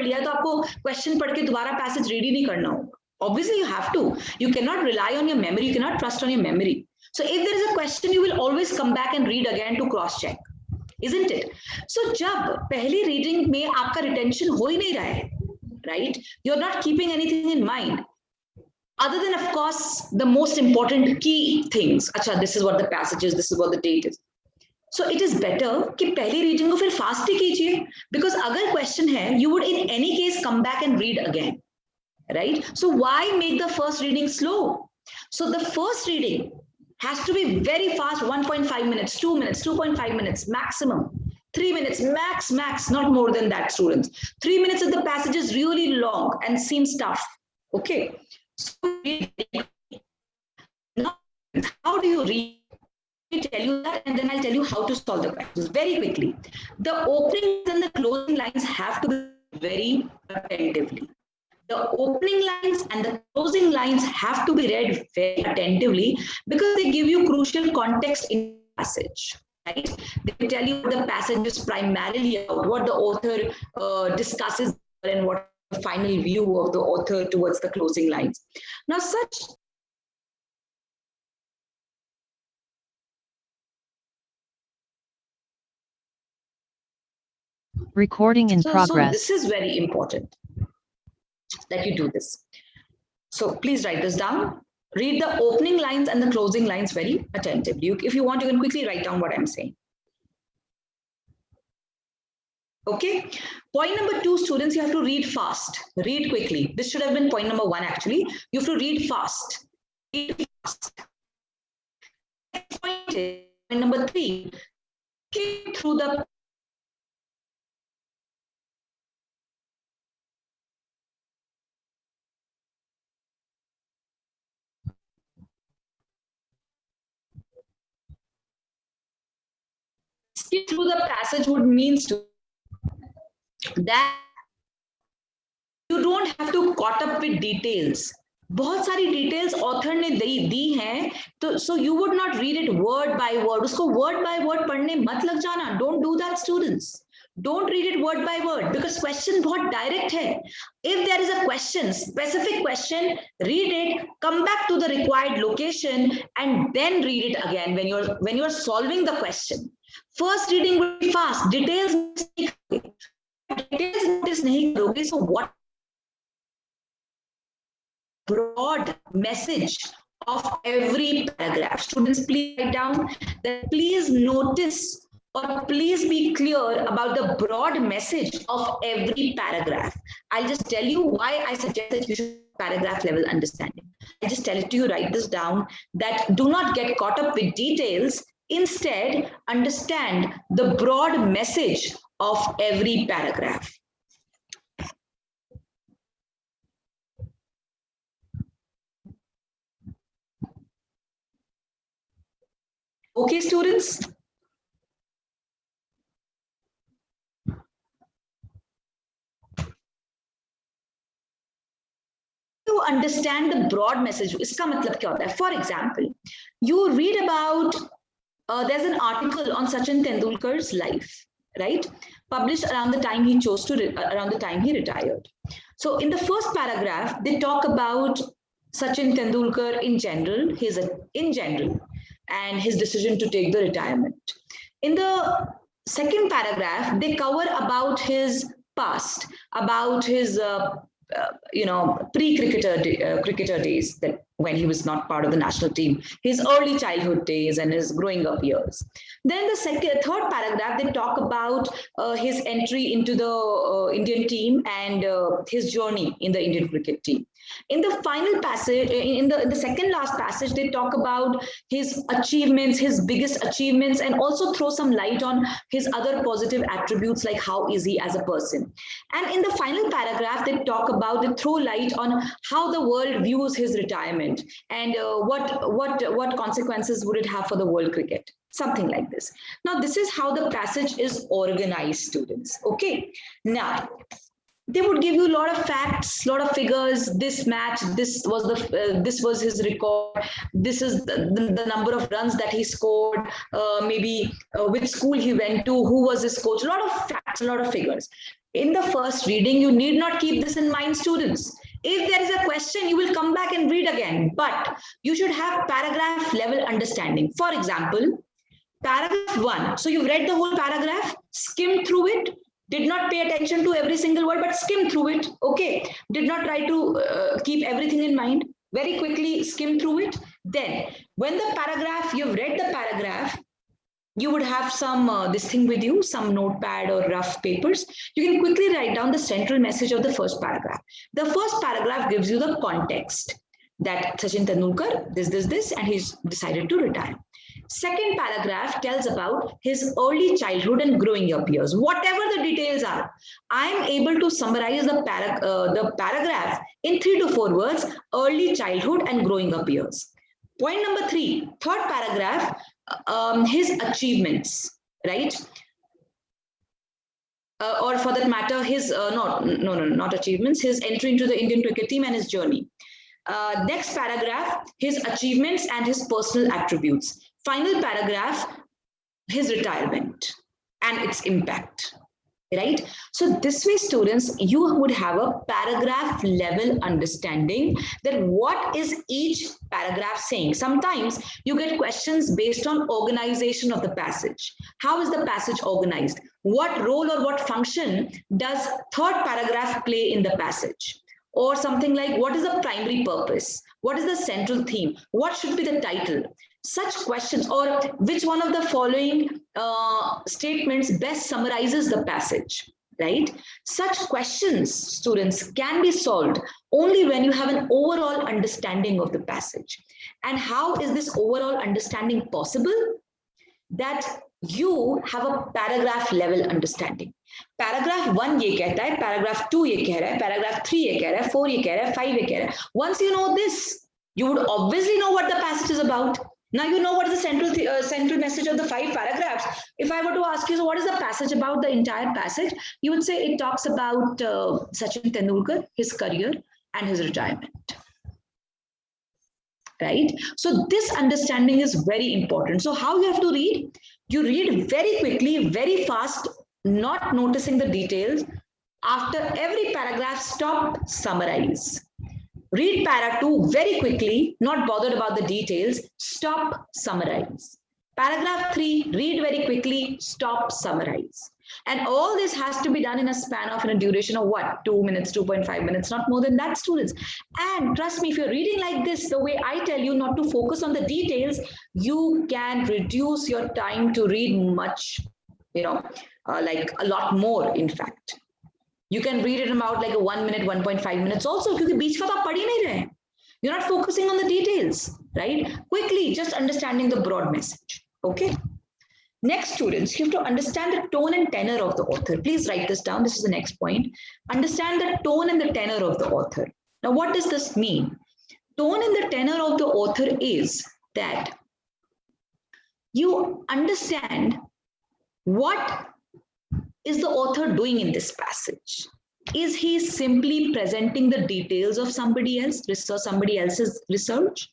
लिया है तो आपको क्वेश्चन पढ़ के दोबारा पैसेज रीड ही नहीं करना होगा. Obviously, you have to. You cannot rely on your memory. You cannot trust on your memory. So if there is a question, you will always come back and read again to cross check, isn't it? So जब पहली reading में आपका retention हो ही नहीं रहा है, right? You're not keeping anything in mind. Other than, of course, the most important key things. अच्छा, this is what the passage is, this is what the date is. So it is better कि पहली reading को फिर fast ही कीजिए, because अगर question है, you would in any case come back and read again. Right? So why make the first reading slow? So the first reading has to be very fast, 1.5 minutes, 2 minutes, 2.5 minutes maximum, 3 minutes max, not more than that, students. 3 minutes if the passage is really long and seems tough. Okay. So now, how do you read? Let me tell you that, and then I'll tell you how to solve the questions very quickly. The opening and the closing lines have to be very attentively. The opening lines and the closing lines have to be read very attentively because they give you crucial context in the passage. Right? They tell you what the passage is primarily about, what the author discusses, and what the final view of the author towards the closing lines. Now, such recording in progress. So this is very important that you do this. So please write this down. Read the opening lines and the closing lines very attentively. If you want, you can quickly write down what I'm saying. Okay. Point number 2, students, you have to read fast. Read quickly. This should have been point number 1 actually. You have to read fast. Read fast. Next point is point number 3. Skip through the passage would means to that you don't have to caught up with details. बहुत सारी details author ने दी हैं, तो so you would not read it word by word. उसको word by word पढ़ने मत लग जाना. Don't do that, students. Don't read it word by word because question बहुत direct है. If there is a question, specific question, read it, come back to the required location, and then read it again when you're solving the question. First reading will be fast. Details notice नहीं करोगे. So what broad message of every paragraph? Students, please write down that. Please notice or please be clear about the broad message of every paragraph. I'll just tell you why I suggest that you should paragraph level understanding. I just tell it to you. Write this down. That do not get caught up with details. Instead, understand the broad message of every paragraph. Okay, students? To understand the broad message, इसका मतलब क्या होता है? For example, you read about there's an article on Sachin Tendulkar's life, right? Published around the time he around the time he retired. So in the first paragraph, they talk about Sachin Tendulkar in general, and his decision to take the retirement. In the second paragraph, they cover about his past, about his cricketer days, that when he was not part of the national team, his early childhood days and his growing up years. Then the third paragraph, they talk about his entry into the Indian team and his journey in the Indian cricket team. In the final passage, in the second last passage, they talk about his achievements, his biggest achievements, and also throw some light on his other positive attributes, like how is he as a person. And in the final paragraph, they throw light on how the world views his retirement and what consequences would it have for the world cricket. Something like this. Now, this is how the passage is organized, students. Okay. Now, they would give you a lot of facts, a lot of figures. This match, this was his record. This is the number of runs that he scored. Maybe which school he went to, who was his coach. A lot of facts, a lot of figures. In the first reading, you need not keep this in mind, students. If there is a question, you will come back and read again, but you should have paragraph level understanding. For example, paragraph 1. So you've read the whole paragraph, skimmed through it, did not pay attention to every single word, but skimmed through it. Okay. Did not try to keep everything in mind. Very quickly skim through it. Then when the paragraph, you've read the paragraph, you would have some this thing with you, some notepad or rough papers. You can quickly write down the central message of the first paragraph. The first paragraph gives you the context that Sachin Tendulkar, this, and he's decided to retire. Second paragraph tells about his early childhood and growing up years. Whatever the details are, I am able to summarize the paragraph in 3 to 4 words: early childhood and growing up years. Point number 3, third paragraph, his achievements, right? Or for that matter, his not achievements, his entry into the Indian cricket team and his journey. Next paragraph, his achievements and his personal attributes. Final paragraph, his retirement and its impact, right? So this way, students, you would have a paragraph level understanding that what is each paragraph saying. Sometimes you get questions based on organization of the passage. How is the passage organized? What role or what function does third paragraph play in the passage? Or something like, what is the primary purpose? What is the central theme? What should be the title? Such questions, or which one of the following statements best summarizes the passage, right? Such questions, students, can be solved only when you have an overall understanding of the passage. And how is this overall understanding possible? That you have a paragraph level understanding. Paragraph 1 ये कहता है, paragraph 2 ये कह रहा है, paragraph 3 ये कह रहा है, 4 ये कह रहा है, 5 ये कह रहा है. Once you know this, you would obviously know what the passage is about. Now you know what is the central message of the 5 paragraphs. If I were to ask you, so what is the passage about, the entire passage? You would say it talks about Sachin Tendulkar, his career and his retirement. Right? So this understanding is very important. So how you have to read? You read very quickly, very fast, not noticing the details. After every paragraph, stop, summarize. Read para 2 very quickly, not bothered about the details. Stop, summarize. Paragraph 3, read very quickly, stop, summarize. And all this has to be done in a span of, in a duration of what? 2 minutes, 2.5 minutes, not more than that, students. And trust me, if you're reading like this, the way I tell you not to focus on the details, you can reduce your time to read much, like a lot more, in fact. You can read it in about like a 1 minute, 1.5 minutes also, because beech mein to aap padh hi nahi rahe. You're not focusing on the details, right? Quickly, just understanding the broad message, okay? Next, students, you have to understand the tone and tenor of the author. Please write this down. This is the next point. Understand the tone and the tenor of the author. Now, what does this mean? Tone and the tenor of the author is that you understand what is the author doing in this passage. Is he simply presenting the details of somebody else's research?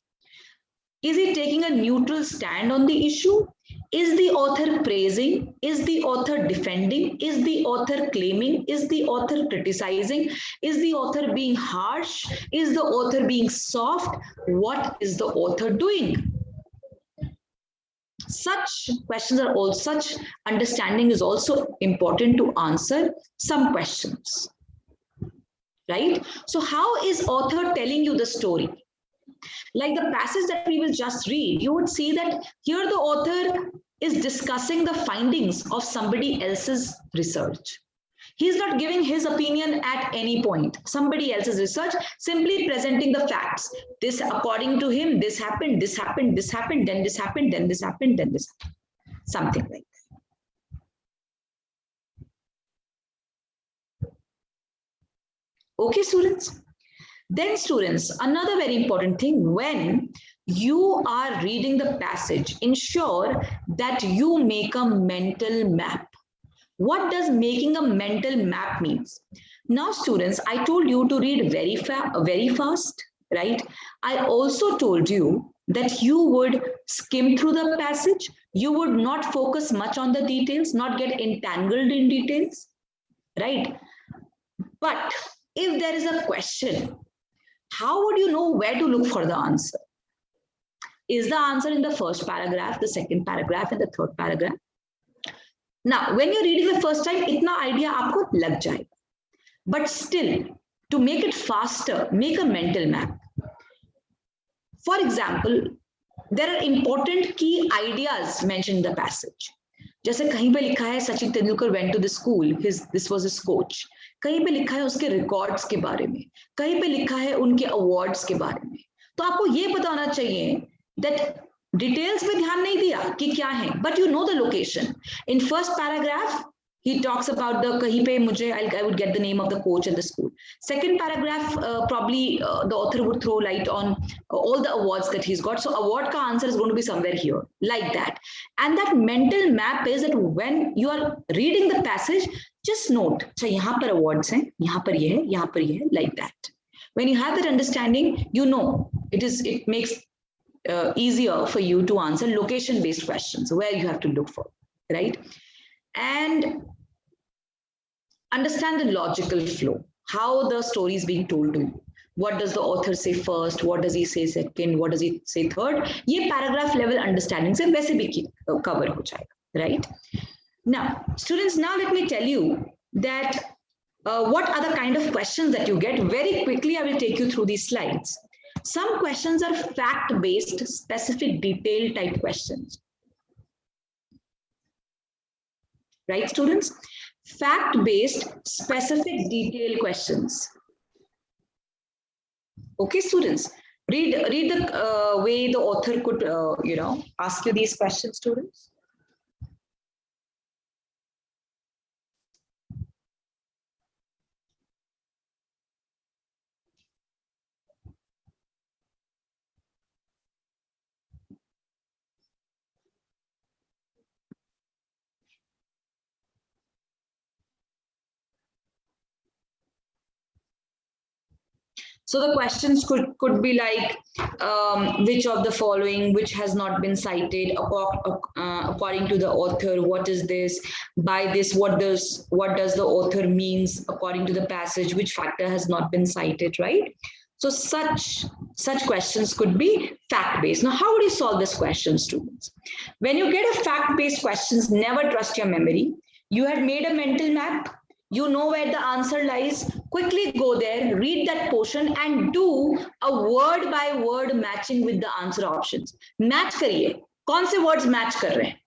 Is he taking a neutral stand on the issue? Is the author praising? Is the author defending? Is the author claiming? Is the author criticizing? Is the author being harsh? Is the author being soft? What is the author doing? Such questions are all, such understanding is also important to answer some questions, right? So how is author telling you the story? Like the passage that we will just read, you would see that here the author is discussing the findings of somebody else's research. He's not giving his opinion at any point. Somebody else's research, simply presenting the facts. This, according to him, this happened, this happened, this happened, then this happened, then this happened, then this happened. Something like that. Okay, students? Then, students, another very important thing, when you are reading the passage, ensure that you make a mental map. What does making a mental map means? Now, students, I told you to read very fast, right? I also told you that you would skim through the passage. You would not focus much on the details, not get entangled in details, right? But if there is a question, how would you know where to look for the answer? Is the answer in the first paragraph, the second paragraph, and the third paragraph? Now, when you're reading the first time, itna idea aapko lag jayega. But still, to make it faster, make a mental map. For example, there are important key ideas mentioned in the passage. जैसे कहीं पे लिखा है Sachin Tendulkar went to the school, this was his coach. कहीं पे लिखा है उसके रिकॉर्ड्स के बारे में, कहीं पे लिखा है उनके अवार्ड्स के बारे में. तो आपको ये पता होना चाहिए that डिटेल्स पे ध्यान नहीं दिया कि क्या है, but you know the location. In first paragraph, he talks about the kahin pe mujhe I would get the name of the coach and the school. Second paragraph, probably the author would throw light on all the awards that he's got. So award ka answer is going to be somewhere here, like that. And that mental map is that when you are reading the passage, just note, so yahan par awards hain, yahan par ye hai, yahan par ye hai, like that. When you have that understanding, you know it makes easier for you to answer location-based questions where you have to look for, right? And understand the logical flow, how the story is being told to you. What does the author say first? What does he say second? What does he say third? Ye paragraph level understanding se वैसे भी cover हो जाएगा, right? Now, students, now let me tell you that what are the kind of questions that you get. Very quickly, I will take you through these slides. Some questions are fact-based, specific, detailed type questions. Right, students? Fact-based, specific, detailed questions. Okay, students? Read the way the author could, ask you these questions, students. So the questions could be like, which of the following, which has not been cited according to the author, what is this, by this, what does the author means according to the passage, which factor has not been cited, right? So such questions could be fact-based. Now, how would you solve this question, students? When you get a fact-based questions, never trust your memory. You had made a mental map. You know where the answer lies. Quickly go there, read that portion and do a word by word matching with the answer options. Match करिए. कौन से words match कर रहे हैं?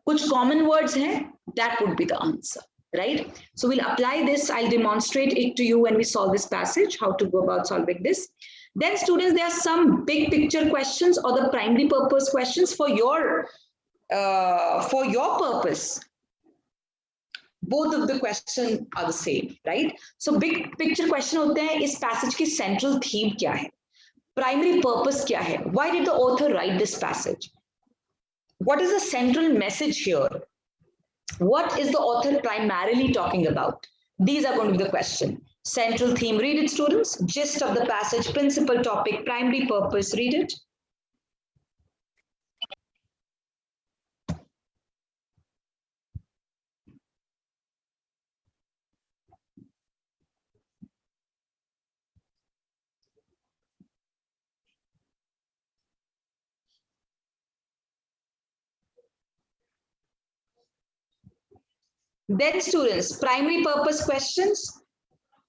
कुछ common words हैं? That would be the answer, right? So we'll apply this. I'll demonstrate it to you when we solve this passage, how to go about solving this. Then students, there are some big picture questions or the primary purpose questions for your purpose. Both of the questions are the same, right? So big picture question होते हैं, इस passage की central theme क्या है? Primary purpose क्या है? Why did the author write this passage? What is the central message here? What is the author primarily talking about? These are going to be the question. Central theme, read it, students. Gist of the passage, principal topic, primary purpose, read it. Then students, primary purpose questions,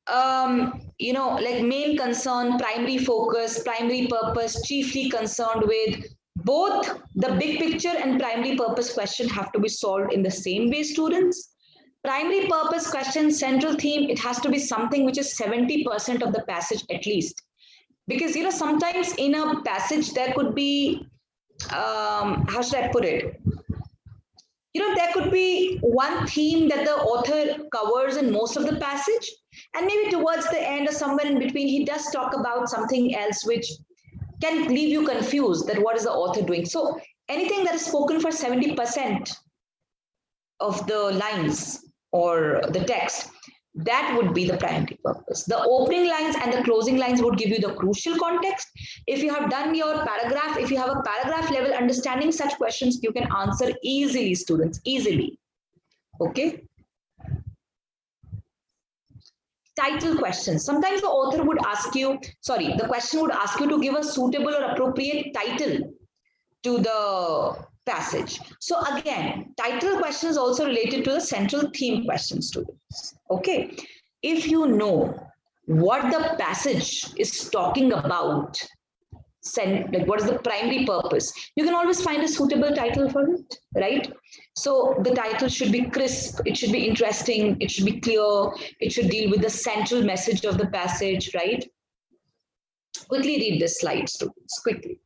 like main concern, primary focus, primary purpose, chiefly concerned with. Both the big picture and primary purpose question have to be solved in the same way, students. Primary purpose question, central theme, it has to be something which is 70% of the passage at least. Because, sometimes in a passage there could be, how should I put it? There could be one theme that the author covers in most of the passage, and maybe towards the end or somewhere in between, he does talk about something else which can leave you confused that what is the author doing. So anything that is spoken for 70% of the lines or the text, that would be the primary purpose. The opening lines and the closing lines would give you the crucial context. If you have done your paragraph, if you have a paragraph level understanding, such questions you can answer easily, students, easily. Okay. Title questions. Sometimes the author would ask you, sorry, the question would ask you to give a suitable or appropriate title to the passage. So again, title question is also related to the central theme question, students. Okay. If you know what the passage is talking about, like what is the primary purpose, you can always find a suitable title for it, right? So the title should be crisp, it should be interesting, it should be clear, it should deal with the central message of the passage, right? Quickly read this slide, students, quickly.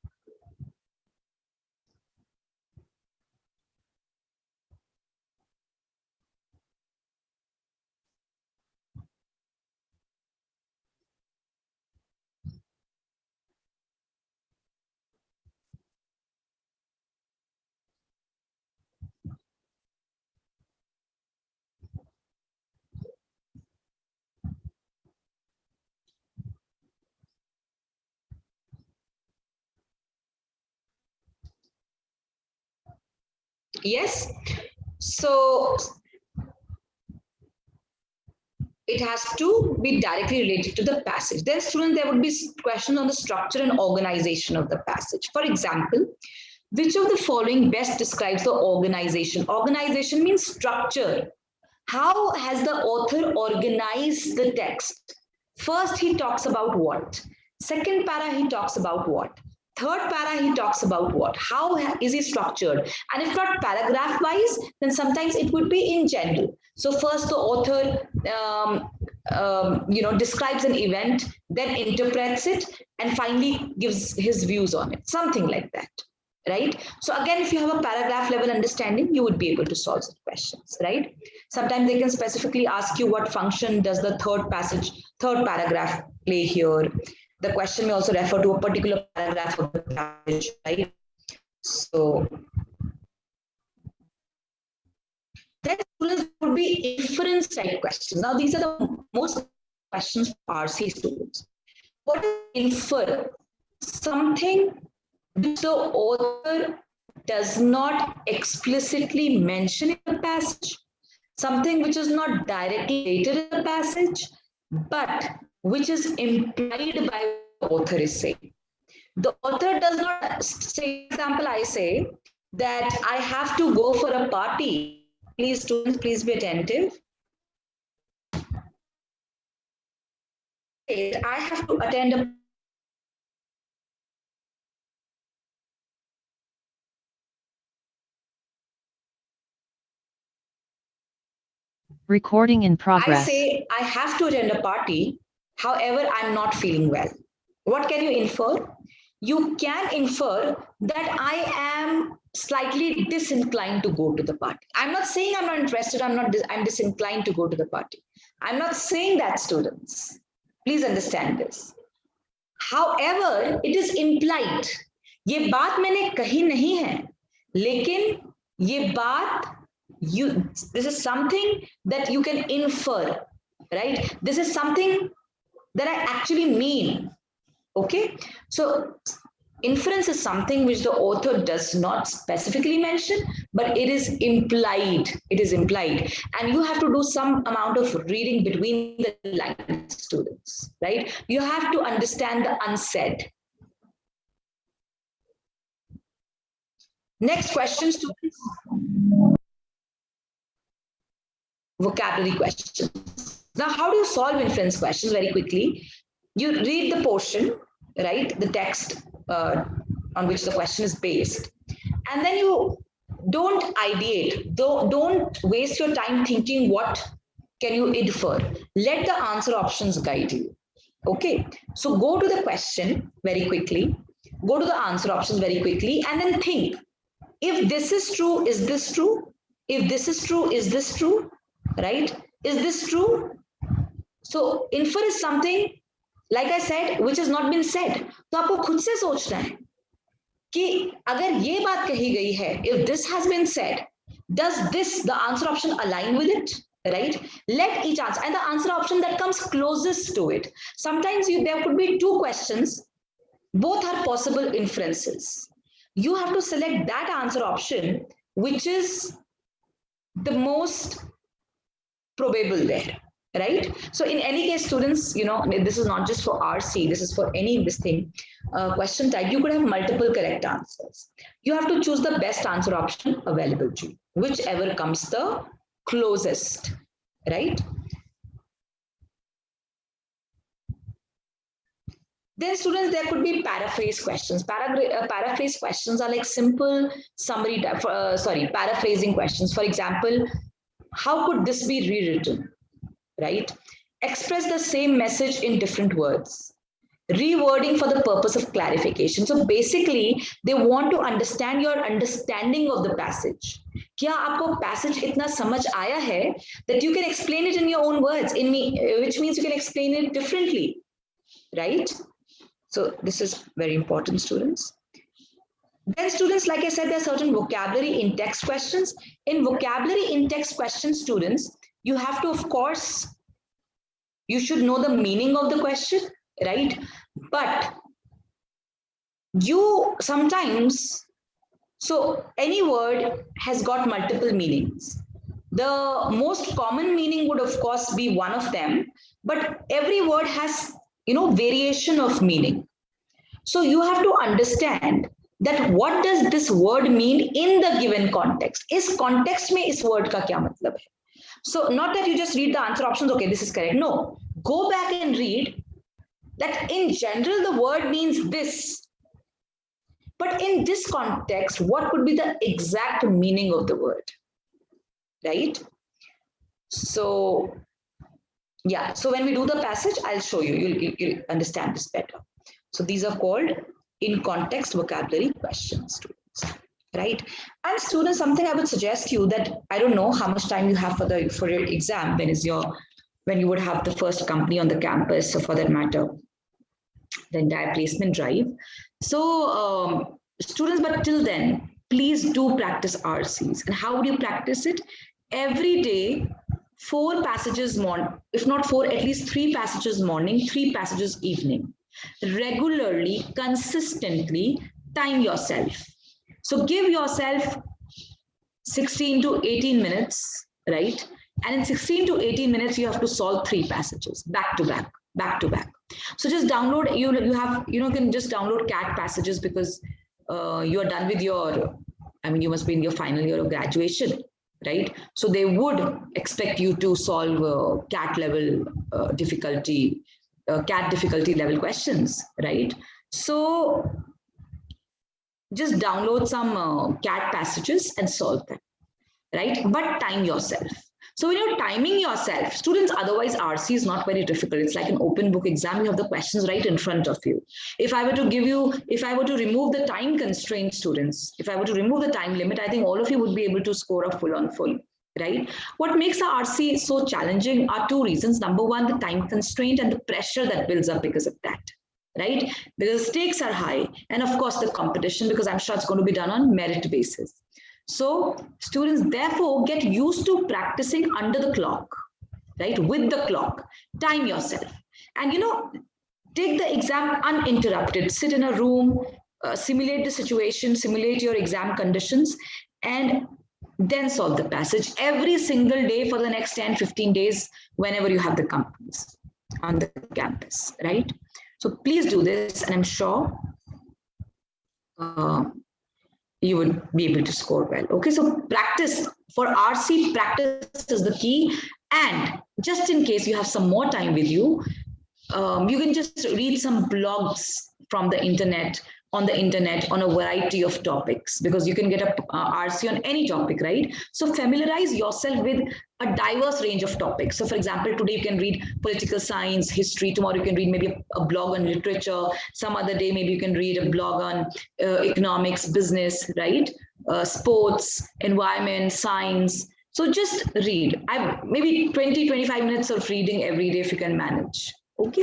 Yes, so it has to be directly related to the passage. Then students, there would be questions on the structure and organization of the passage. For example, which of the following best describes the organization? Organization means structure. How has the author organized the text? First, he talks about what? Second para, he talks about what? Third para, he talks about what? How is he structured? And if not paragraph wise, then sometimes it would be in general. So first the author, describes an event, then interprets it, and finally gives his views on it. Something like that, right? So again, if you have a paragraph level understanding, you would be able to solve the questions, right? Sometimes they can specifically ask you what function does the third paragraph play here. The question may also refer to a particular paragraph of the passage, right? So then would be inference type questions. Now, these are the most questions for Parsi students. What is infer? Something which the author does not explicitly mention in the passage, something which is not directly stated in the passage, but which is implied by what the author is saying. The author does not say, for example, I say that I have to go for a party. Please, students, please be attentive. I have to attend a Recording in progress. I say I have to attend a party, however, I'm not feeling well. What can you infer? You can infer that I am slightly disinclined to go to the party. I'm not saying I'm not interested, I'm disinclined to go to the party. I'm not saying that, students. Please understand this. However, it is implied. ये बात मैंने कही नहीं है, लेकिन ये बात this is something that you can infer, right? This is something that I actually mean. Okay, so inference is something which the author does not specifically mention, but it is implied. It is implied, and you have to do some amount of reading between the lines, students, right? You have to understand the unsaid. Next question, students. Vocabulary questions. Now, how do you solve inference questions? Very quickly, you read the portion, right? The text on which the question is based, and then you don't ideate. Don't waste your time thinking what can you infer. Let the answer options guide you. Okay, so go to the question very quickly, go to the answer options very quickly, and then think, if this is true, is this true? If this is true, is this true? Right? Is this true? So infer is something, like I said, which has not been said. तो आपको खुद से सोचना है कि अगर ये बात कही गई है, if this has been said, does this, the answer option, align with it? Right? Let each answer, and the answer option that comes closest to it. Sometimes there could be two questions, both are possible inferences. You have to select that answer option which is the most probable there, right? So in any case, students, you know, this is not just for RC, this is for any this thing, question type, you could have multiple correct answers. You have to choose the best answer option available to you, whichever comes the closest, right? Then students, there could be paraphrase questions. Paraphrase questions are like simple summary, paraphrasing questions. For example, how could this be rewritten, right? Express the same message in different words. Rewording for the purpose of clarification. So basically, they want to understand your understanding of the passage. क्या आपको passage इतना समझ आया है that you can explain it in your own words, which means you can explain it differently, right? So this is very important, students. Then students, like I said, there are certain vocabulary in text questions. In vocabulary in text questions, students, you have to, of course, you should know the meaning of the question, right? But you sometimes, so any word has got multiple meanings. The most common meaning would, of course, be one of them, but every word has, you know, variation of meaning. So you have to understand that what does this word mean in the given context? Is context mein is word ka kya matlab hai? So not that you just read the answer options, okay, this is correct. No, go back and read that in general the word means this. But in this context, what could be the exact meaning of the word? Right? So, yeah, so when we do the passage, I'll show you, you'll understand this better. So these are called in context vocabulary questions, students, right? And students, something I would suggest you that I don't know how much time you have for your exam, when you would have the first company on the campus, so for that matter, the entire placement drive. So students, but till then, please do practice RCs. And how would you practice it? Every day, 4 passages if not 4, at least 3 passages morning, 3 passages evening. Regularly, consistently, time yourself. So give yourself 16 to 18 minutes, right? And in 16 to 18 minutes, you have to solve 3 passages back to back, back to back. So just download, you can just download CAT passages because you are done with your, you must be in your final year of graduation, right? So they would expect you to solve CAT level difficulty, CAT difficulty level questions, right? So just download some CAT passages and solve them, right? But time yourself. So when you're timing yourself, students, otherwise RC is not very difficult. It's like an open book exam. You have the questions right in front of you. If I were to remove the time constraint, students, if I were to remove the time limit, I think all of you would be able to score a full on full, right? What makes the RC so challenging are 2 reasons. Number one, the time constraint and the pressure that builds up because of that, right? Because the stakes are high. And of course, the competition, because I'm sure it's going to be done on merit basis. So students, therefore, get used to practicing under the clock, right? With the clock, time yourself. And, take the exam uninterrupted. Sit in a room, simulate the situation, simulate your exam conditions, and then solve the passage every single day for the next 10, 15 days, whenever you have the companies on the campus, right? So please do this, and I'm sure you would be able to score well. Okay, so practice for RC, practice is the key. And just in case you have some more time with you, you can just read some blogs from the internet, on a variety of topics, because you can get a RC on any topic, right? So familiarize yourself with a diverse range of topics. So for example, today you can read political science, history. Tomorrow you can read maybe a blog on literature. Some other day, maybe you can read a blog on economics, business, right? Sports, environment, science. So just read. Maybe 20, 25 minutes of reading every day if you can manage. Okay.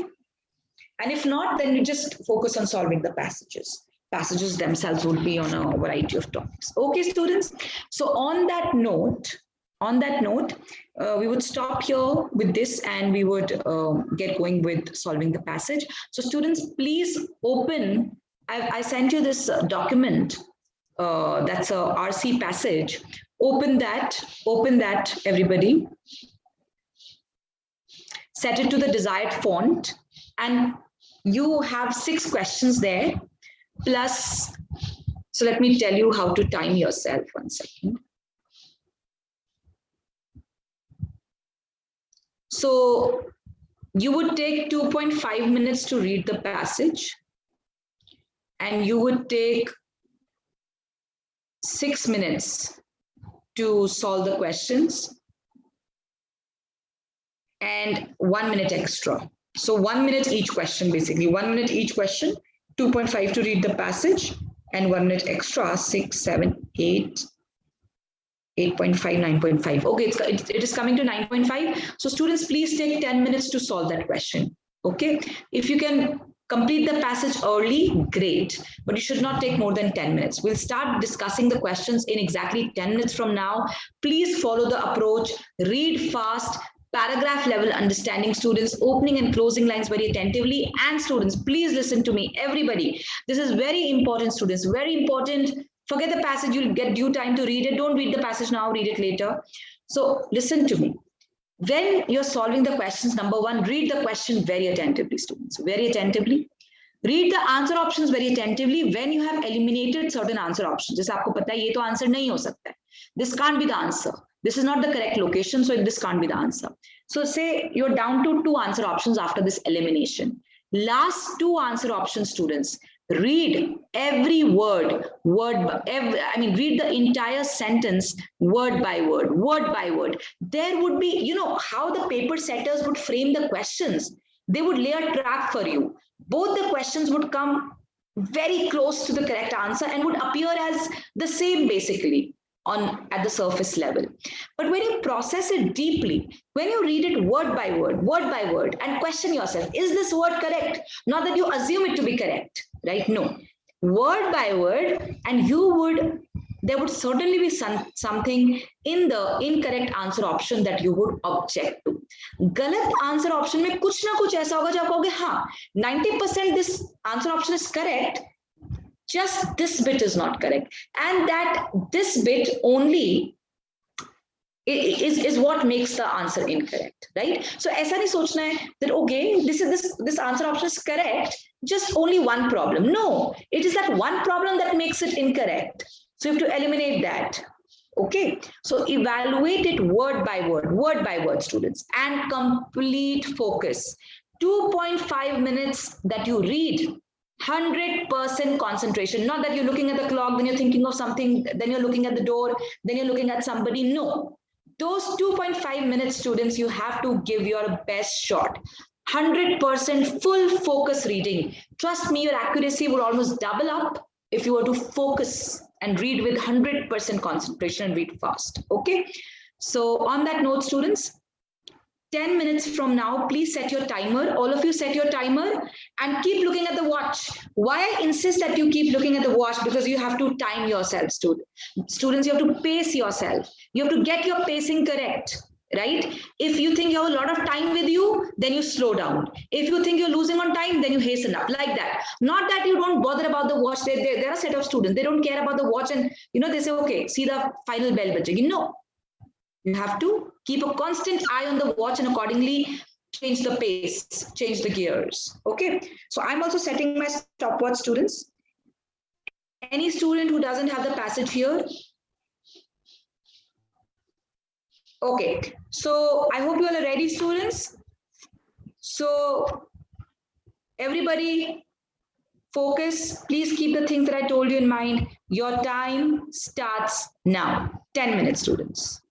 And if not, then you just focus on solving the passages. Passages themselves would be on a variety of topics. Okay, students. So on that note, we would stop here with this, and we would get going with solving the passage. So students, please open. I sent you this document. That's a RC passage. Open that, everybody. set it to the desired font, and you have 6 questions there, plus, so let me tell you how to time yourself. 1 second. So you would take 2.5 minutes to read the passage, and you would take 6 minutes to solve the questions, and 1 minute extra. So 1 minute each question, basically 1 minute each question, 2.5 to read the passage, and 1 minute extra, 6, 7, 8, 8.5, 9.5. Okay, it is coming to 9.5. So students, please take 10 minutes to solve that question. Okay, if you can complete the passage early, great, but you should not take more than 10 minutes. We'll start discussing the questions in exactly 10 minutes from now. Please follow the approach, read fast, paragraph level understanding, students, opening and closing lines very attentively. And students, please listen to me, everybody. This is very important, students, very important. Forget the passage, you'll get due time to read it. Don't read the passage now, read it later. So listen to me. When you're solving the questions, number 1, read the question very attentively, students, very attentively. Read the answer options very attentively when you have eliminated certain answer options. जैसे आपको पता है ये तो answer नहीं हो सकता है. This can't be the answer. This is not the correct location, so this can't be the answer. So say you're down to 2 answer options after this elimination. Last 2 answer options, students, read every word, read the entire sentence word by word, word by word. There would be, you know, how the paper setters would frame the questions. They would lay a trap for you. Both the questions would come very close to the correct answer and would appear as the same, basically, on at the surface level. But when you process it deeply, when you read it word by word, and question yourself, is this word correct? Not that you assume it to be correct, right? No, word by word, and there would certainly be something in the incorrect answer option that you would object to. गलत answer option में कुछ ना कुछ ऐसा होगा जो आप कहोगे हाँ 90% this answer option is correct, just this bit is not correct, and that this bit only is what makes the answer incorrect, right? So ऐसा नहीं सोचना है that okay, this answer option is correct, just only one problem. No, it is that one problem that makes it incorrect. So you have to eliminate that. Okay, so evaluate it word by word, students, and complete focus. 2.5 minutes that you read, 100% concentration. Not that you're looking at the clock, then you're thinking of something, then you're looking at the door, then you're looking at somebody. No, those 2.5 minutes, students, you have to give your best shot. 100% full focus reading. Trust me, your accuracy would almost double up if you were to focus and read with 100% concentration and read fast. Okay, so on that note, students, 10 minutes from now, please set your timer. All of you set your timer and keep looking at the watch. Why I insist that you keep looking at the watch? Because you have to time yourself, students. You have to pace yourself. You have to get your pacing correct, right? If you think you have a lot of time with you, then you slow down. If you think you're losing on time, then you hasten up, like that. Not that you don't bother about the watch. There are a set of students, they don't care about the watch, and they say, okay, see the final bell bajegi. No, you have to keep a constant eye on the watch and accordingly change the pace, change the gears. Okay, so I'm also setting my stopwatch, students. Any student who doesn't have the passage here? Okay, so I hope you all are ready, students. So everybody focus, please keep the things that I told you in mind. Your time starts now. 10 minutes, students.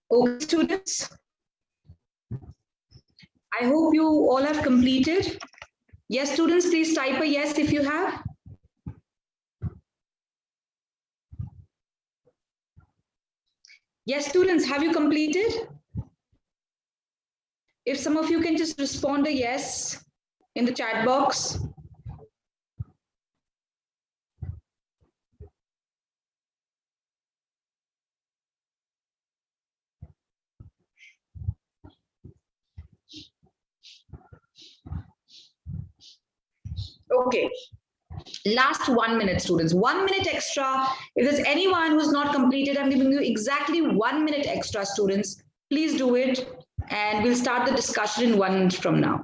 Okay, students. I hope you all have completed. Yes, students, please type a yes if you have. Yes, students, have you completed? If some of you can just respond a yes in the chat box. Okay. Last 1 minute, students. 1 minute extra. If there's anyone who's not completed, I'm giving you exactly 1 minute extra, students. Please do it. And we'll start the discussion in 1 minute from now.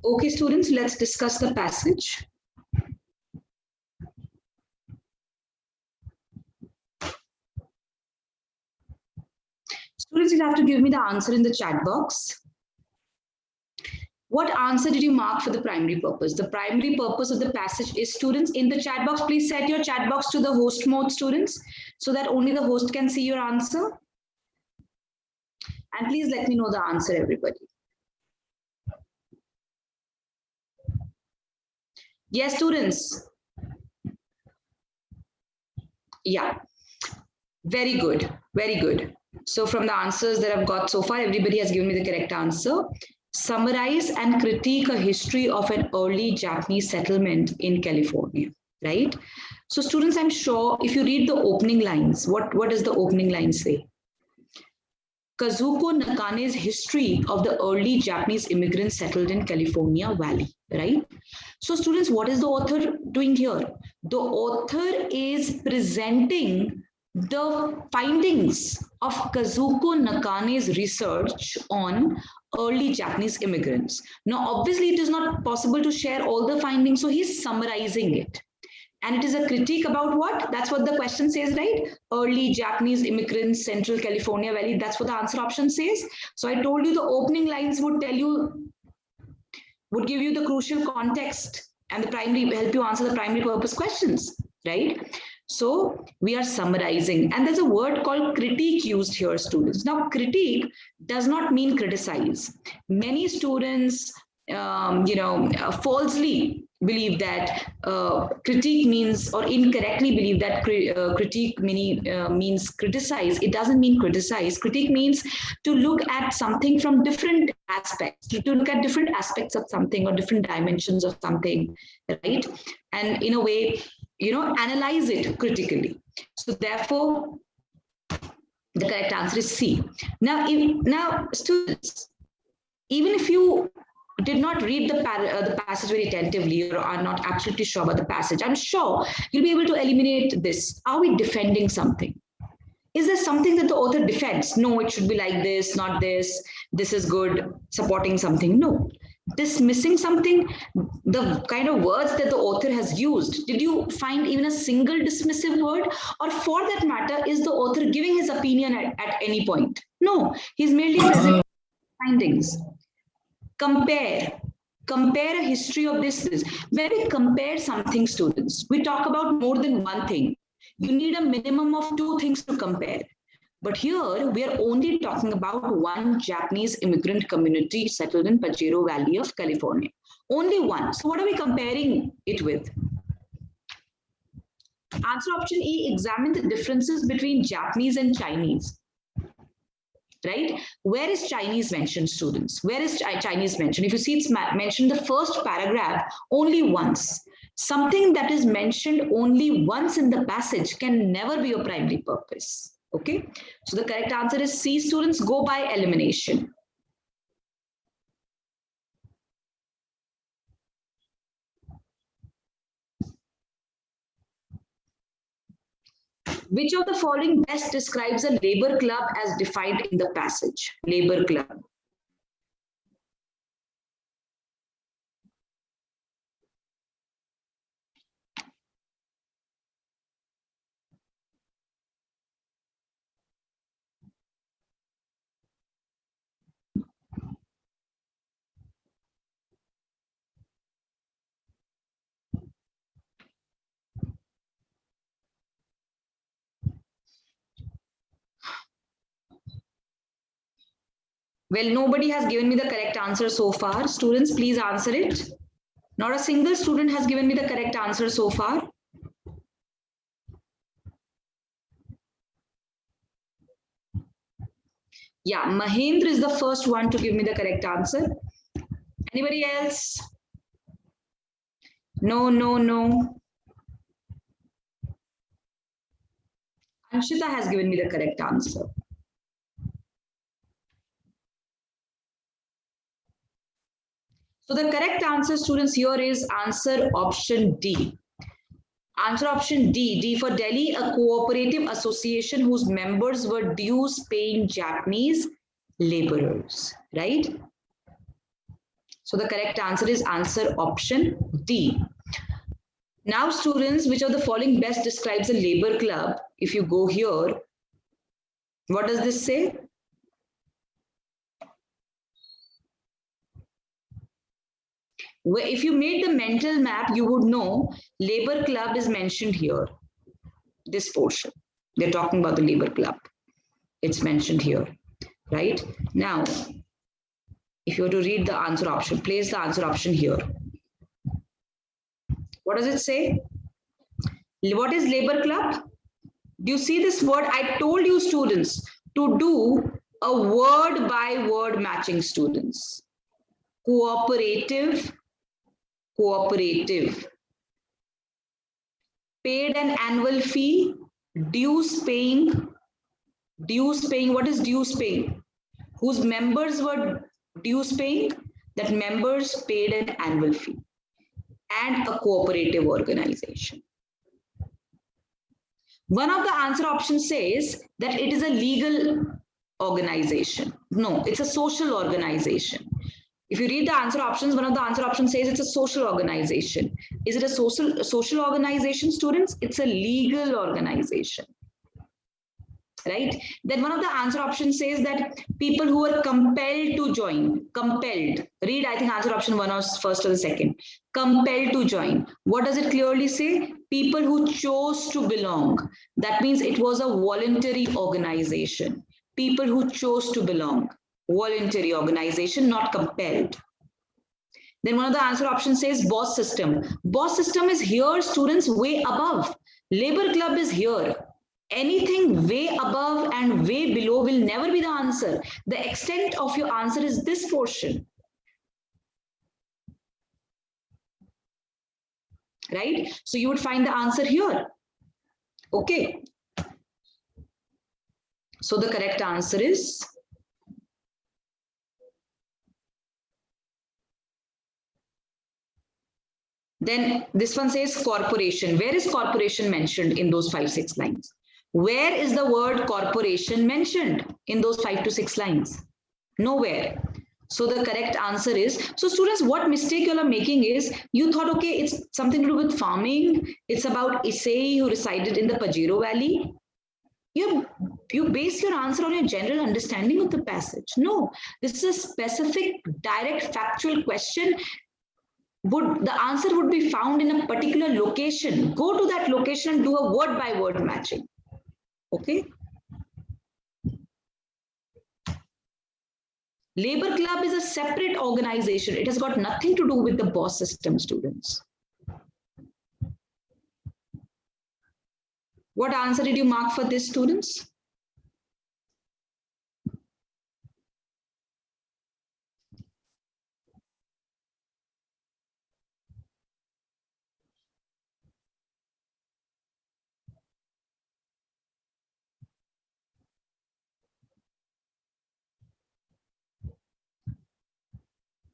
Okay, students, let's discuss the passage. Students, you'll have to give me the answer in the chat box. What answer did you mark for the primary purpose? The primary purpose of the passage is, students, in the chat box, please set your chat box to the host mode, students, so that only the host can see your answer. And please let me know the answer, everybody. Yes, students. Yeah, very good, very good. So from the answers that I've got so far, everybody has given me the correct answer. Summarize and critique a history of an early Japanese settlement in California, right? So students, I'm sure if you read the opening lines, what does the opening line say? Kazuko Nakane's history of the early Japanese immigrants settled in California Valley, right? So students, what is the author doing here? The author is presenting the findings of Kazuko Nakane's research on early Japanese immigrants. Now, obviously, it is not possible to share all the findings, so he's summarizing it. And it is a critique about what? That's what the question says, right? Early Japanese immigrants, Central California Valley. That's what the answer option says. So I told you the opening lines would tell you, would give you the crucial context and the primary, help you answer the primary purpose questions, right? So we are summarizing, and there's a word called critique used here, students. Now, critique does not mean criticize. Many students, falsely believe that critique means, or incorrectly believe that critique means criticize. It doesn't mean criticize. Critique means to look at something from different aspects, to look at different aspects of something or different dimensions of something, right? And in a way, analyze it critically. So therefore, the correct answer is C. Now, students, even if you did not read the passage very attentively or are not absolutely sure about the passage, I'm sure you'll be able to eliminate this. Are we defending something? Is there something that the author defends? No, it should be like this, not this. This is good, supporting something. No. Dismissing something, the kind of words that the author has used. Did you find even a single dismissive word? Or for that matter, is the author giving his opinion at any point? No, he's merely presenting findings. Compare a history of this. When we compare something, students, we talk about more than one thing. You need a minimum of two things to compare. But here we are only talking about one Japanese immigrant community settled in Pajero Valley of California. Only one. So what are we comparing it with? Answer option E, examine the differences between Japanese and Chinese. Right? Where is Chinese mentioned, students? Where is Chinese mentioned? If you see it's mentioned the first paragraph only once. Something that is mentioned only once in the passage can never be a primary purpose. Okay, so the correct answer is C, students. Go by elimination. Which of the following best describes a labor club as defined in the passage? Labor club. Well, nobody has given me the correct answer so far. Students, please answer it. Not a single student has given me the correct answer so far. Yeah, Mahendra is the first one to give me the correct answer. Anybody else? No, no, no. Anshita has given me the correct answer. So the correct answer, students, here is answer option D. Answer option D, D for Delhi, a cooperative association whose members were dues-paying Japanese laborers, right? So the correct answer is answer option D. Now, students, which of the following best describes a labor club? If you go here, what does this say? If you made the mental map, you would know labor club is mentioned here. This portion, they're talking about the labor club. It's mentioned here, right? Now, if you were to read the answer option, place the answer option here. What does it say? What is labor club? Do you see this word? I told you, students, to do a word by word matching, students. Cooperative, cooperative. Paid an annual fee, dues paying. Dues paying, what is dues paying? Whose members were dues paying? That members paid an annual fee. And a cooperative organization. One of the answer options says that it is a legal organization. No, it's a social organization. If you read the answer options, one of the answer options says it's a social organization. Is it a social organization, students? It's a legal organization. Right? Then one of the answer options says that people who are compelled to join, compelled. Read, I think answer option 1 or first or the second. Compelled to join. What does it clearly say? People who chose to belong. That means it was a voluntary organization. People who chose to belong. Voluntary organization, not compelled. Then one of the answer options says boss system. Boss system is here, students, way above. Labor club is here. Anything way above and way below will never be the answer. The extent of your answer is this portion. Right? So you would find the answer here. Okay. So the correct answer is then this one says corporation. Where is corporation mentioned in those 5-6 lines? Where is the word corporation mentioned in those 5 to 6 lines? Nowhere. So the correct answer is, so students, what mistake you are making is, you thought, okay, it's something to do with farming. It's about Issei who resided in the Pajero Valley. You base your answer on your general understanding of the passage. No, this is a specific, direct, factual question. The answer would be found in a particular location. Go to that location and do a word by word matching. Okay. Labor club is a separate organization. It has got nothing to do with the boss system, students. What answer did you mark for this, students?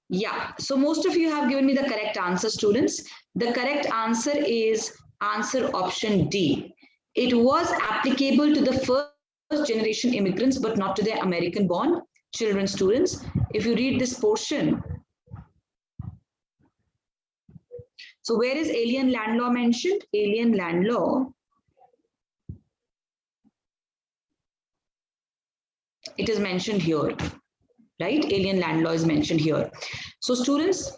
Yeah, so most of you have given me the correct answer, students. The correct answer is answer option D. It was applicable to the first generation immigrants, but not to the American born children, students. If you read this portion, so where is alien land law mentioned? Alien land law. It is mentioned here, right? Alien land law is mentioned here. So students,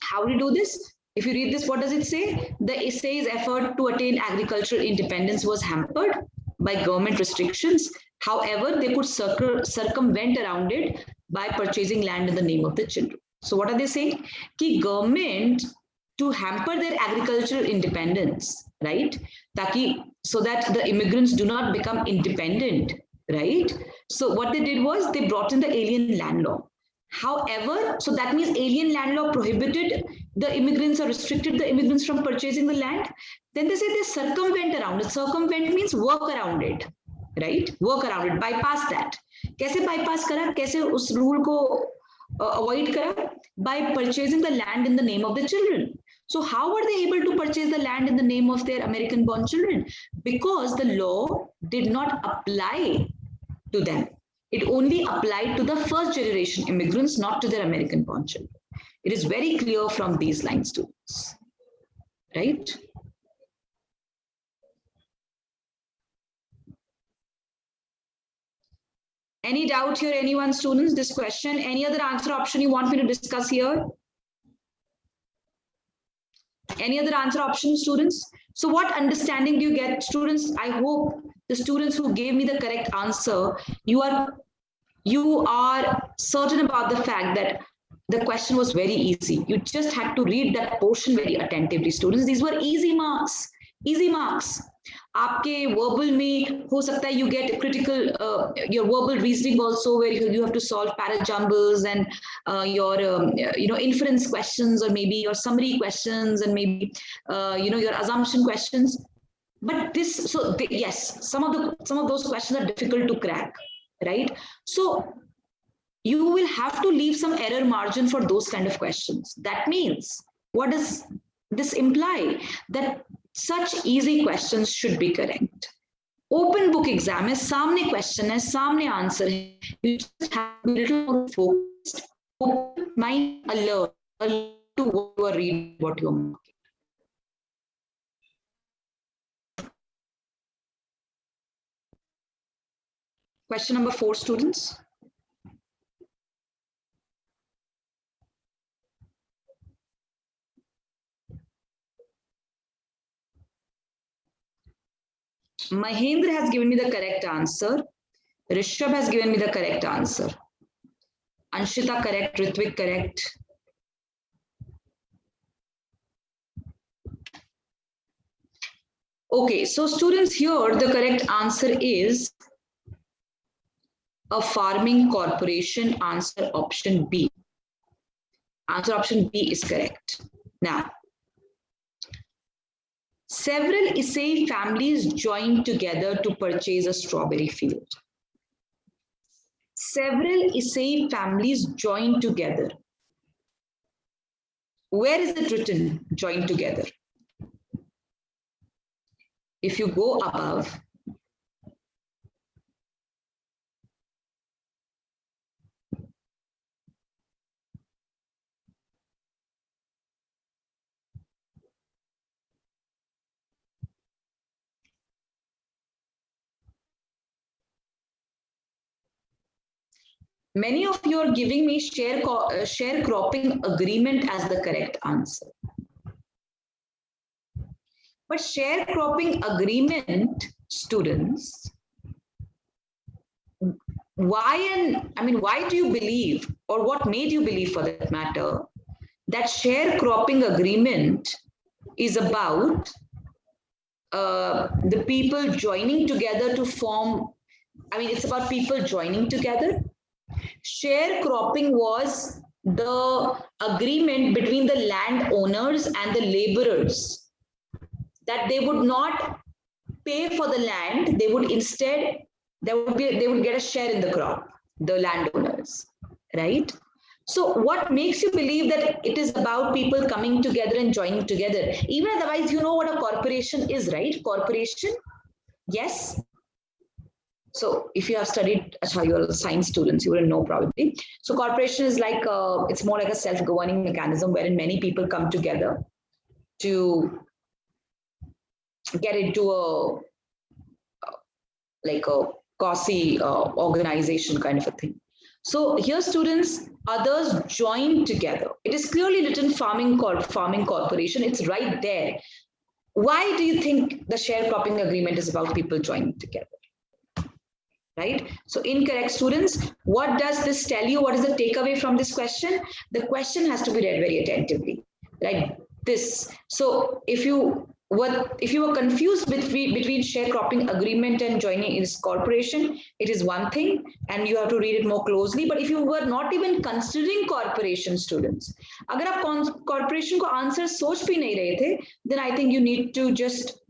how do you do this? If you read this, what does it say? The essay's effort to attain agricultural independence was hampered by government restrictions. However, they could circumvent around it by purchasing land in the name of the children. So what are they saying? Ki government to hamper their agricultural independence, right? So that the immigrants do not become independent, right? So what they did was they brought in the alien land law. However, so that means alien land law prohibited the immigrants or restricted the immigrants from purchasing the land. Then they say they circumvent around it. Circumvent means work around it, right? Work around it, bypass that. कैसे bypass करा? कैसे उस rule को avoid करा? By purchasing the land in the name of the children. So how were they able to purchase the land in the name of their American born children? Because the law did not apply to them. It only applied to the first generation immigrants, not to their American born children. It is very clear from these lines, students, right? Any doubt here, anyone, students, this question? Any other answer option you want me to discuss here? Any other answer option, students? So what understanding do you get, students? I hope the students who gave me the correct answer, you are certain about the fact that the question was very easy. You just had to read that portion very attentively, students. These were easy marks, easy marks. आपके verbal में हो सकता है you get critical your verbal reasoning also, where you have to solve parajumbles and your inference questions, or maybe your summary questions, and maybe your assumption questions. But this, so yes, some of those questions are difficult to crack, right? So you will have to leave some error margin for those kind of questions. That means, what does this imply? That such easy questions should be correct. Open book exam है, सामने question है, सामने answer है. You just have to be a little more focused, open mind, alert to what you are reading, what you are marking. Question number 4, students. Mahendra has given me the correct answer. Rishabh has given me the correct answer. Anshita correct, Ritvik correct. Okay, so students, here the correct answer is a farming corporation. Answer option B. Answer option B is correct. Now, several Issei families joined together to purchase a strawberry field. Several Issei families joined together. Where is it written, joined together? If you go above, many of you are giving me sharecropping agreement as the correct answer. But sharecropping agreement, students, why do you believe, or what made you believe for that matter, that sharecropping agreement is about the people joining together to form, it's about people joining together. Sharecropping was the agreement between the landowners and the laborers that they would not pay for the land, they would instead, they would get a share in the crop, the landowners, right? So what makes you believe that it is about people coming together and joining together? Even otherwise, you know what a corporation is, right? Corporation, yes. So if you have studied, you're science students, you will know probably. So corporation is like, it's more like a self-governing mechanism wherein many people come together to get into a quasi organization kind of a thing. So here students, others join together. It is clearly written farming corporation. It's right there. Why do you think the sharecropping agreement is about people joining together? Right? So incorrect, students. What does this tell you? What is the takeaway from this question? The question has to be read very attentively, like this. So if you were confused between sharecropping agreement and joining in corporation, it is one thing, and you have to read it more closely. But if you were not even considering corporation, students, अगर आप corporation को answer सोच भी नहीं रहे थे, then I think you need to just,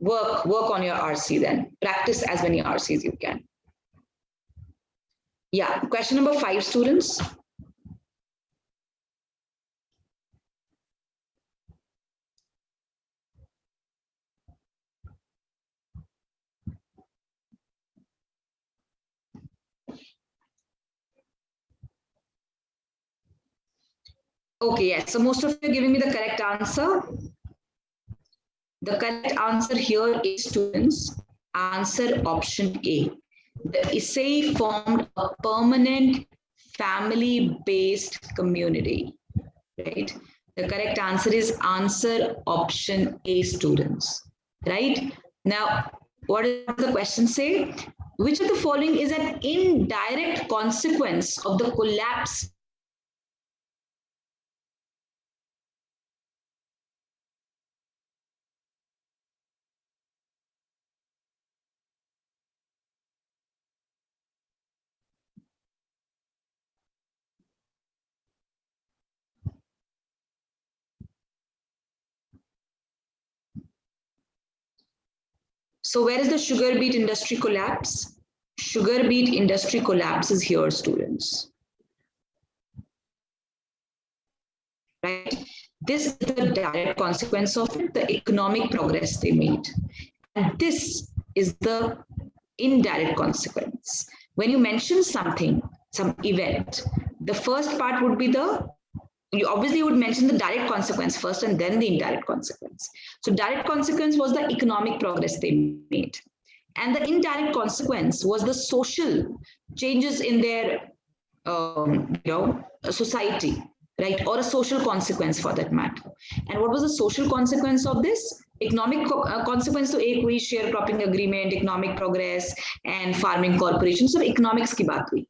work on your RC then. Practice as many RCs you can. Yeah, question number 5, students. Okay, yes, so most of you are giving me the correct answer. The correct answer here is, students, answer option A. The ISEI formed a permanent family-based community, right? The correct answer is answer option A, students, right? Now, what does the question say? Which of the following is an indirect consequence of the collapse? So where is the sugar beet industry collapse? Sugar beet industry collapse is here, students. Right? This is the direct consequence of the economic progress they made. And this is the indirect consequence. When you mention something, some event, the first part would be you obviously would mention the direct consequence first and then the indirect consequence. So direct consequence was the economic progress they made. And the indirect consequence was the social changes in their society, right? Or a social consequence for that matter. And what was the social consequence of this? Economic consequence to एक हुई sharecropping agreement, economic progress and farming corporation. So economics की बात हुई.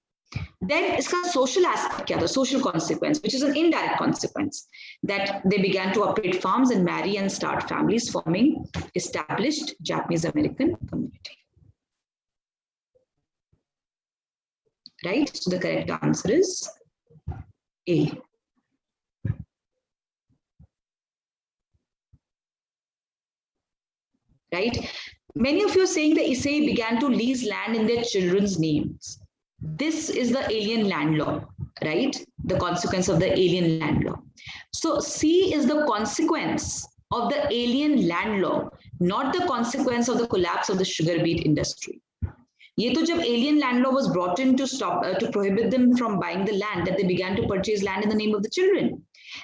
Then iska social aspect kya tha? Social consequence, which is an indirect consequence, that they began to operate farms and marry and start families, forming established Japanese American community. Right? So the correct answer is A. Right? Many of you are saying that ISEI began to lease land in their children's names. This is the alien land law, right? The consequence of the alien land law. So C is the consequence of the alien land law, not the consequence of the collapse of the sugar beet industry. ये तो जब alien land law was brought in to stop to prohibit them from buying the land, that they began to purchase land in the name of the children.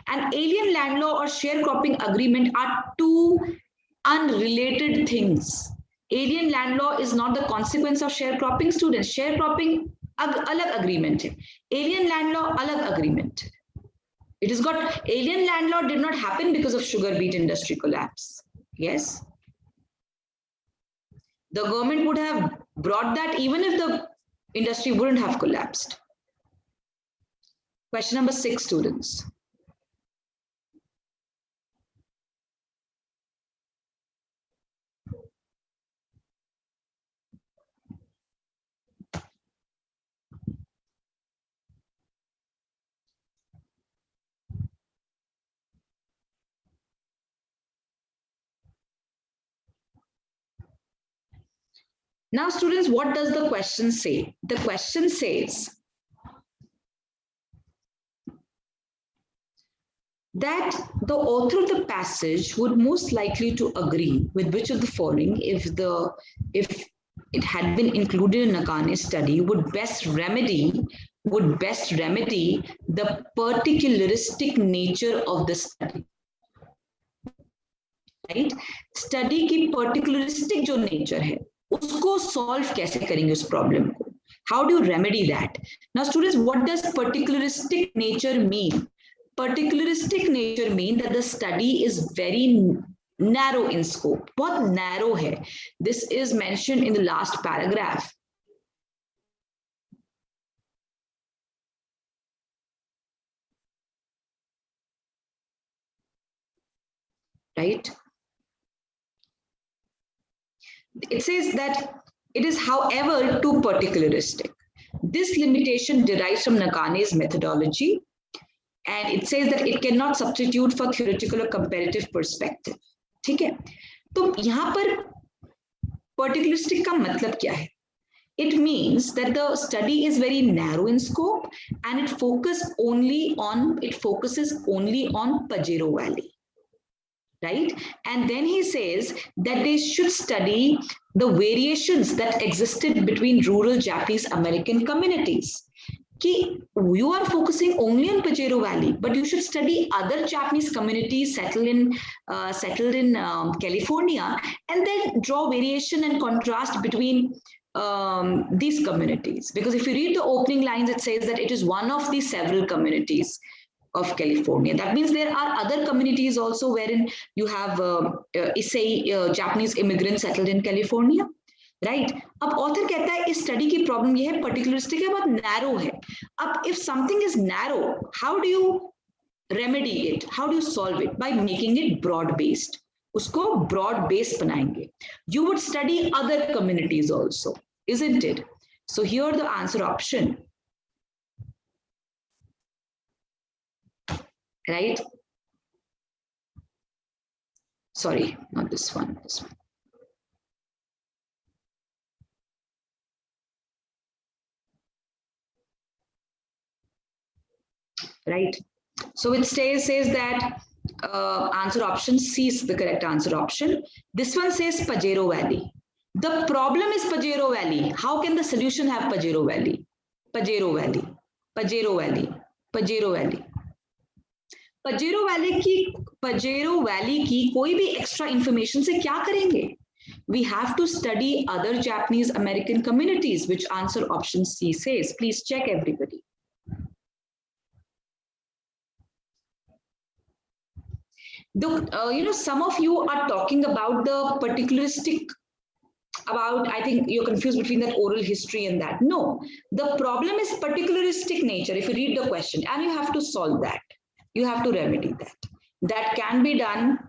And alien land law or sharecropping agreement are two unrelated things. Alien land law is not the consequence of sharecropping, students. Sharecropping alag agreement hai. Alien land law alag agreement. It is got, alien land law did not happen because of sugar beet industry collapse. Yes. The government would have brought that even if the industry wouldn't have collapsed. Question number 6, students. Now, students, what does the question say? The question says that the author of the passage would most likely to agree with which of the following, if it had been included in Nakane's study, would best remedy the particularistic nature of the study. Right? Study की particularistic जो nature है, उसको solve कैसे करेंगे उस problem को? How do you remedy that? Now, students, what does particularistic nature mean? Particularistic nature mean that the study is very narrow in scope. बहुत narrow है. This is mentioned in the last paragraph. Right? It says that it is, however, too particularistic. This limitation derives from Nakane's methodology, and it says that it cannot substitute for theoretical or comparative perspective. ठीक है? तो यहाँ पर particularistic का मतलब क्या है? It means that the study is very narrow in scope and it focuses only on Pajero Valley. Right? And then he says that they should study the variations that existed between rural Japanese American communities. Ki you are focusing only on Pajero Valley, but you should study other Japanese communities settled in California, and then draw variation and contrast between these communities. Because if you read the opening lines, it says that it is one of the several communities of California. That means there are other communities also wherein you have Japanese immigrants settled in California, right? अब author कहता है इस study की problem ये है particularistic है, बहुत narrow है. अब if something is narrow, how do you remedy it? How do you solve it? By making it broad based. उसको broad based बनाएंगे. You would study other communities also, isn't it? So here the answer option. Right? Sorry, not this one, this one. Right? So it says that answer option C is the correct answer option. This one says Pajero Valley. The problem is Pajero Valley. How can the solution have Pajero Valley? Pajero Valley, Pajero Valley, Pajero Valley. Pajero valley की कोई भी extra information से क्या करेंगे? We have to study other Japanese American communities, which answer option C says. Please check, everybody. Some of you are talking about the particularistic, I think you're confused between that oral history and that. No, the problem is particularistic nature. If you read the question, and you have to solve that. You have to remedy that. That can be done.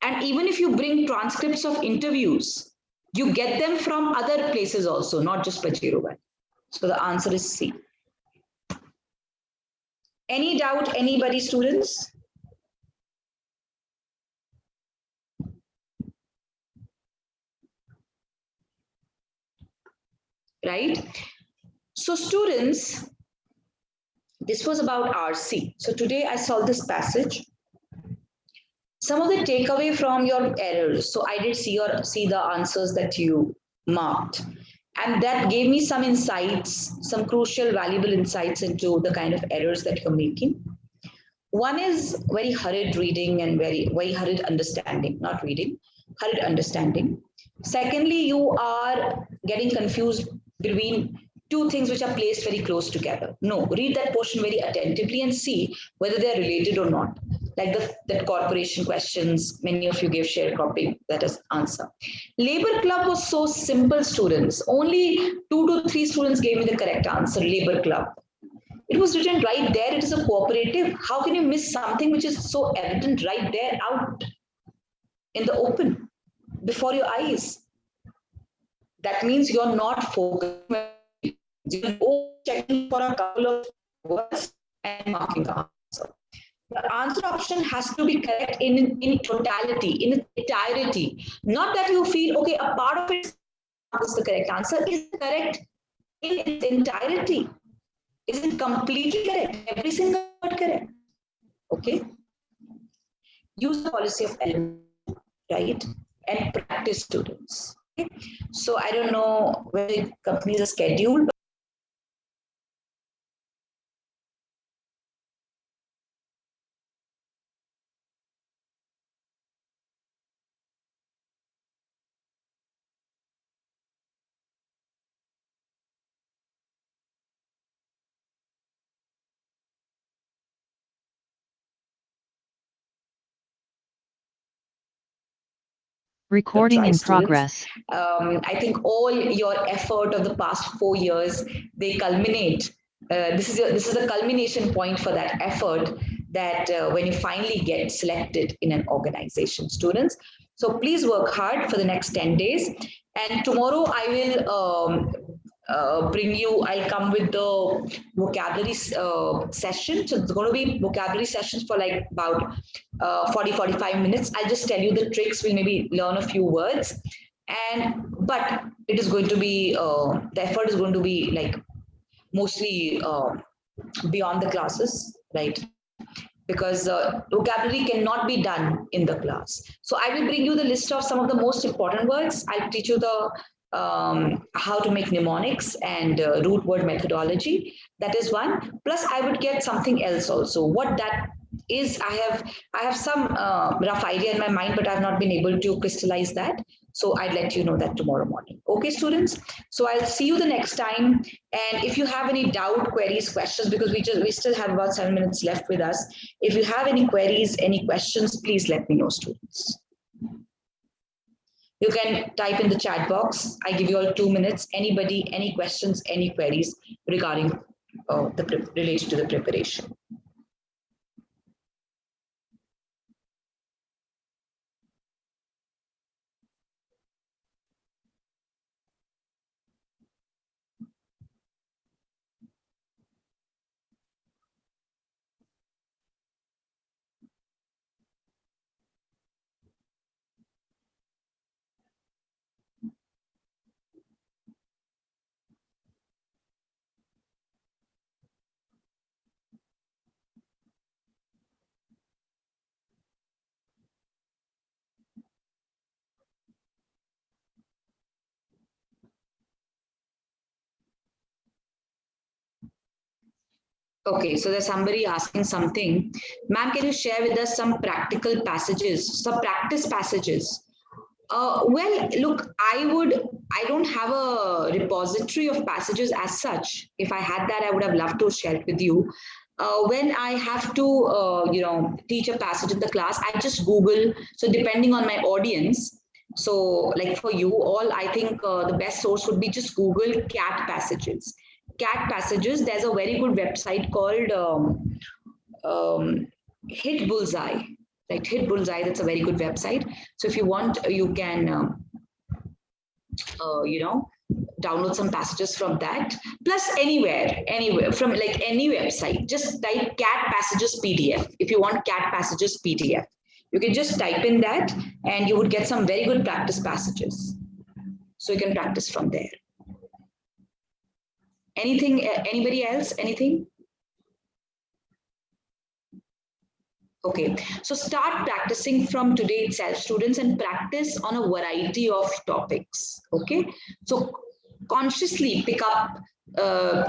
And even if you bring transcripts of interviews, you get them from other places also, not just Pajero Valley. So the answer is C. Any doubt, anybody, students? Right? So students, this was about RC. So today I solved this passage. Some of the takeaway from your errors. So I did see the answers that you marked. And that gave me some insights, some crucial, valuable insights into the kind of errors that you're making. One is very hurried reading and very hurried understanding, not reading, hurried understanding. Secondly, you are getting confused between two things which are placed very close together. No, read that portion very attentively and see whether they are related or not. like the corporation questions, many of you gave sharecropping, that is answer. Labor club was so simple, students. Only 2 to 3 students gave me the correct answer, labor club. It was written right there, it is a cooperative. How can you miss something which is so evident right there out in the open before your eyes? That means you're not focused. You're checking for a couple of words and marking the answer. The answer option has to be correct in totality, in its entirety. Not that you feel, okay, a part of it is the correct answer. Is it correct in its entirety? Is it completely correct? Every single word correct? Okay. Use the policy of element, right? And practice, students. Okay? So I don't know whether companies are scheduled. Recording Try, in students. progress. I think all your effort of the past 4 years, they culminate. This is a culmination point for that effort that when you finally get selected in an organization, students. So please work hard for the next 10 days. And tomorrow I will I'll come with the vocabulary session. So it's going to be vocabulary sessions for like about 40, 45 minutes. I'll just tell you the tricks. We'll maybe learn a few words. But it is going to be, the effort is going to be like mostly beyond the classes, right? Because vocabulary cannot be done in the class. So I will bring you the list of some of the most important words. I'll teach you the how to make mnemonics and root word methodology. That is one. Plus, I would get something else also. What that is, I have some rough idea in my mind, but I've not been able to crystallize that. So I'd let you know that tomorrow morning. Okay, students. So I'll see you the next time. And if you have any doubt, queries, questions, because we still have about 7 minutes left with us. If you have any queries, any questions, please let me know, students. You can type in the chat box. I give you all 2 minutes. Anybody, any questions, any queries regarding related to the preparation. Okay, so there's somebody asking something. Ma'am, can you share with us some practical passages, some practice passages? Well, look, I don't have a repository of passages as such. If I had that, I would have loved to share it with you. When I have to, teach a passage in the class, I just Google. So depending on my audience, so like for you all, I think the best source would be just Google cat passages. Cat passages, there's a very good website called Hit Bullseye. Right, Hit Bullseye, that's a very good website. So if you want, you can, download some passages from that. Plus anywhere from like any website, just type cat passages PDF. If you want cat passages PDF, you can just type in that and you would get some very good practice passages. So you can practice from there. Anything, anybody else, anything? Okay, so start practicing from today itself, students, and practice on a variety of topics. Okay, so consciously pick up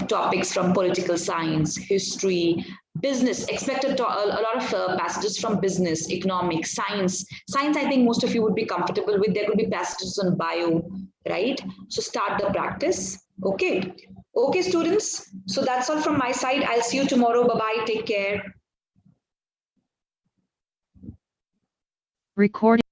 topics from political science, history, business. Expect a lot of passages from business, economics, science. Science, I think most of you would be comfortable with. There could be passages on bio, right? So start the practice. Okay. Okay, students. So that's all from my side. I'll see you tomorrow. Bye-bye. Take care. Recording.